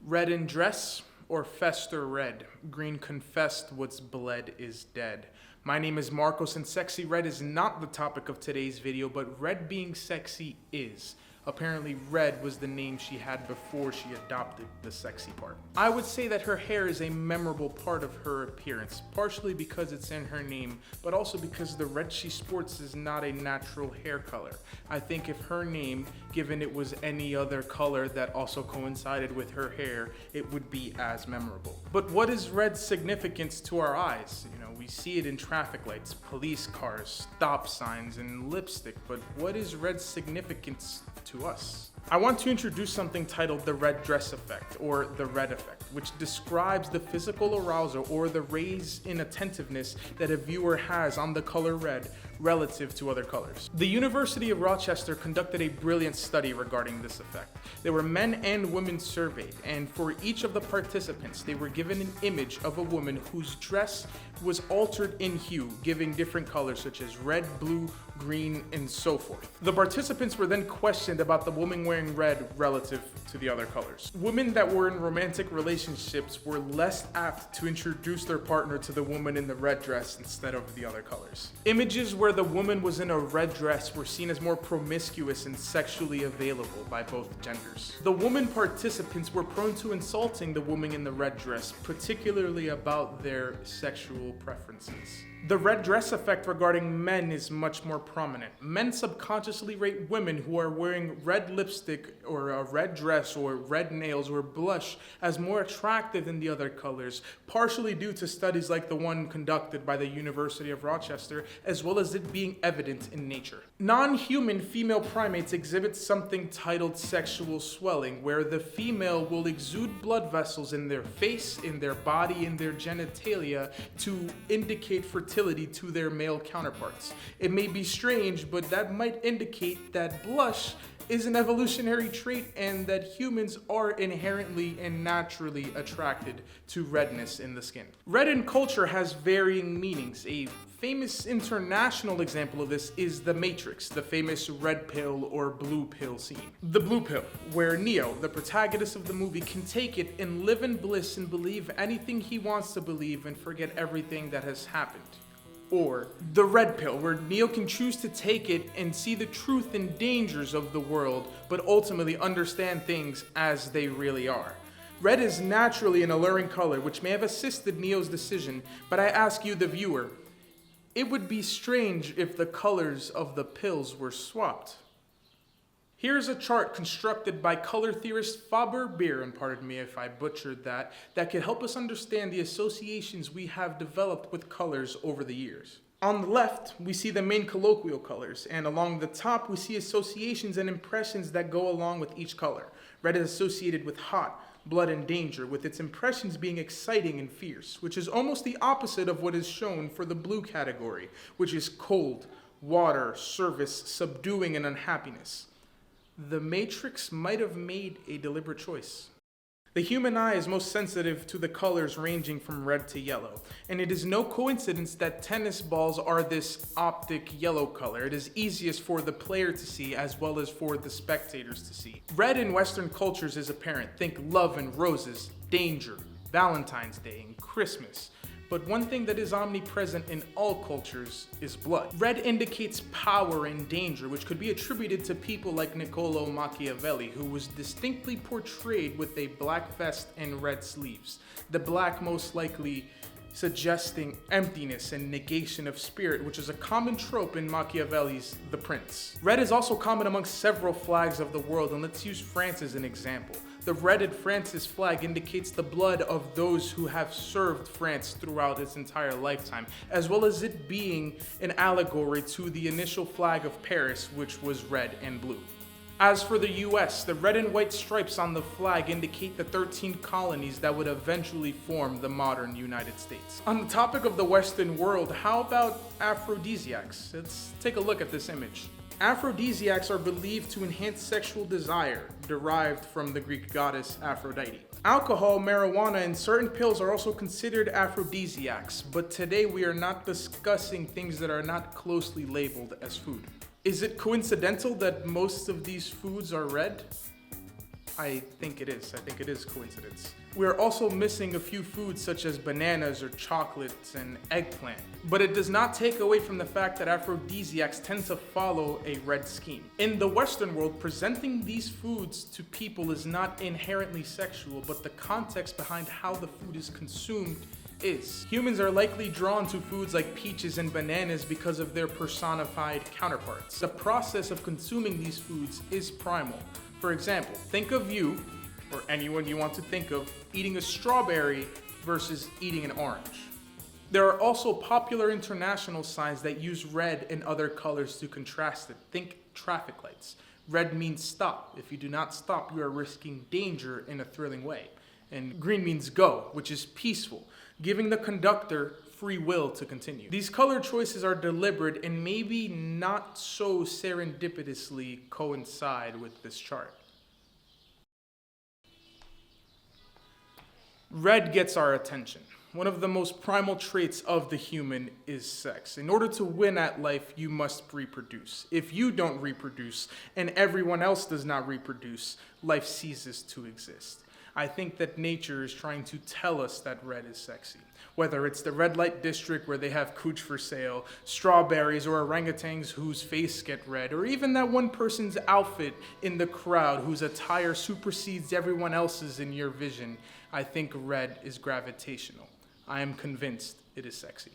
Red in dress or fester red? Green confessed what's bled is dead. My name is Marcos and sexy red is not the topic of today's video, but red being sexy is. Apparently red was the name she had before she adopted the sexy part. I would say that her hair is a memorable part of her appearance, partially because it's in her name, but also because the red she sports is not a natural hair color. I think if her name, given it was any other color that also coincided with her hair, it would be as memorable. But what is red's significance to our eyes? We see it in traffic lights, police cars, stop signs, and lipstick, but what is red's significance to us? I want to introduce something titled the red dress effect, or the red effect, which describes the physical arousal or the raise in attentiveness that a viewer has on the color red relative to other colors. The University of Rochester conducted a brilliant study regarding this effect. There were men and women surveyed, and for each of the participants, they were given an image of a woman whose dress was altered in hue, giving different colors such as red, blue, green, and so forth. The participants were then questioned about the woman wearing red relative to the other colors. Women that were in romantic relationships were less apt to introduce their partner to the woman in the red dress instead of the other colors. Images where the woman was in a red dress were seen as more promiscuous and sexually available by both genders. The women participants were prone to insulting the woman in the red dress, particularly about their sexual preferences. The red dress effect regarding men is much more prominent. Men subconsciously rate women who are wearing red lipstick or a red dress or red nails or blush as more attractive than the other colors, partially due to studies like the one conducted by the University of Rochester, as well as it being evident in nature. Non-human female primates exhibit something titled sexual swelling, where the female will exude blood vessels in their face, in their body, in their genitalia to indicate fertility to their male counterparts. It may be strange, but that might indicate that blush is an evolutionary trait and that humans are inherently and naturally attracted to redness in the skin. Red in culture has varying meanings. A famous international example of this is The Matrix, the famous red pill or blue pill scene. The blue pill, where Neo, the protagonist of the movie, can take it and live in bliss and believe anything he wants to believe and forget everything that has happened. Or the red pill, where Neo can choose to take it and see the truth and dangers of the world, but ultimately understand things as they really are. Red is naturally an alluring color, which may have assisted Neo's decision, but I ask you, the viewer, it would be strange if the colors of the pills were swapped. Here's a chart constructed by color theorist Faber-Beer, and pardon me if I butchered that could help us understand the associations we have developed with colors over the years. On the left, we see the main colloquial colors, and along the top, we see associations and impressions that go along with each color. Red is associated with hot, blood, and danger, with its impressions being exciting and fierce, which is almost the opposite of what is shown for the blue category, which is cold, water, service, subduing, and unhappiness. The Matrix might have made a deliberate choice. The human eye is most sensitive to the colors ranging from red to yellow, and it is no coincidence that tennis balls are this optic yellow color. It is easiest for the player to see as well as for the spectators to see. Red in Western cultures is apparent. Think love and roses, danger, Valentine's Day, and Christmas. But one thing that is omnipresent in all cultures is blood. Red indicates power and danger, which could be attributed to people like Niccolo Machiavelli, who was distinctly portrayed with a black vest and red sleeves. The black most likely suggesting emptiness and negation of spirit, which is a common trope in Machiavelli's The Prince. Red is also common among several flags of the world, and let's use France as an example. The red in France's flag indicates the blood of those who have served France throughout its entire lifetime, as well as it being an allegory to the initial flag of Paris, which was red and blue. As for the US, the red and white stripes on the flag indicate the 13 colonies that would eventually form the modern United States. On the topic of the Western world, how about aphrodisiacs? Let's take a look at this image. Aphrodisiacs are believed to enhance sexual desire, derived from the Greek goddess Aphrodite. Alcohol, marijuana, and certain pills are also considered aphrodisiacs, but today we are not discussing things that are not closely labeled as food. Is it coincidental that most of these foods are red? I think it is. I think it is coincidence. We're also missing a few foods such as bananas or chocolates and eggplant. But it does not take away from the fact that aphrodisiacs tend to follow a red scheme. In the Western world, presenting these foods to people is not inherently sexual, but the context behind how the food is consumed is. Humans are likely drawn to foods like peaches and bananas because of their personified counterparts. The process of consuming these foods is primal. For example, think of you, or anyone you want to think of, eating a strawberry versus eating an orange. There are also popular international signs that use red and other colors to contrast it. Think traffic lights. Red means stop. If you do not stop, you are risking danger in a thrilling way. And green means go, which is peaceful, giving the conductor free will to continue. These color choices are deliberate and maybe not so serendipitously coincide with this chart. Red gets our attention. One of the most primal traits of the human is sex. In order to win at life, you must reproduce. If you don't reproduce and everyone else does not reproduce, life ceases to exist. I think that nature is trying to tell us that red is sexy. Whether it's the red light district where they have cooch for sale, strawberries or orangutans whose face get red, or even that one person's outfit in the crowd whose attire supersedes everyone else's in your vision, I think red is gravitational. I am convinced it is sexy.